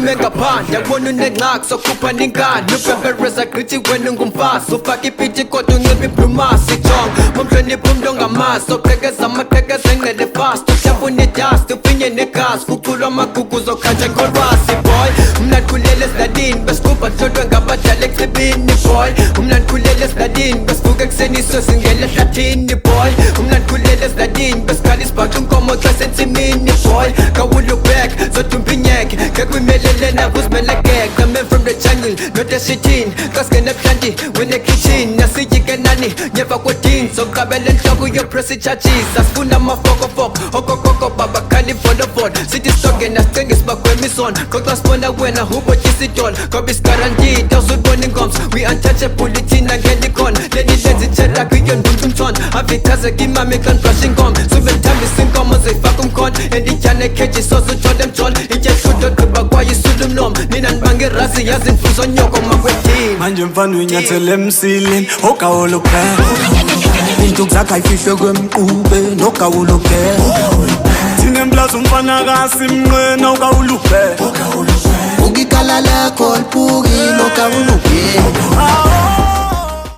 mengaphandle yabona unengxaki sokhupha ningane nupempereza grithi wena ungumfazi ufake ipiti kodwa uncipha iblumasi jong umhlonipha umntu ongamazi oqhekeza amaqhekeza engcele fast uhlafuna idust ufinye negazi kuculwa amagugu zokhatsha ngolwazi boy mna ndikhulele esiladini besigubha hlotwe ngabadala eksebini boy mna ndikhulele esiladini besivuka ekuseni singele ehlathini boy mna ndikhulele esiladini besikhala isibhaxa unkomo xa sensimini boy kawulook back zodumpinyeke ngekwimelele nabo uzibelekeke coming from the jungle not esithini kasingene ebuhlanti wene kitchen nasijike nani nyeva kodini sokuqabela enhloko yopress charges asifuna amafokofoko okokoko baba khali volleyball sithi soke nasicenge sibagwemisona xoxa sibona wena ubotshisa idolo ngoba isigarantid awuzuyibona ingomso we untouchable ithina ngelikhona leli lenzi itshelakho iyondunta umthona avichazeka imami xa ndibhrasha inkomo sube ndithambisa inkomo zeyifaka umkhona endityana ekheji soze uthole emjolo intyehludo gqiba kwayo isula umlomo nina ndibanga irasi yazi mfuzo nyoko makwethini manje mfana unyathele emsileni ogawulo phela intuku zakhe ayifihlwe kwemqube nogawulo phela thina emplaza umfana kasimnqena ogawulo phela ukikhala lakho lipuki nogawulo phela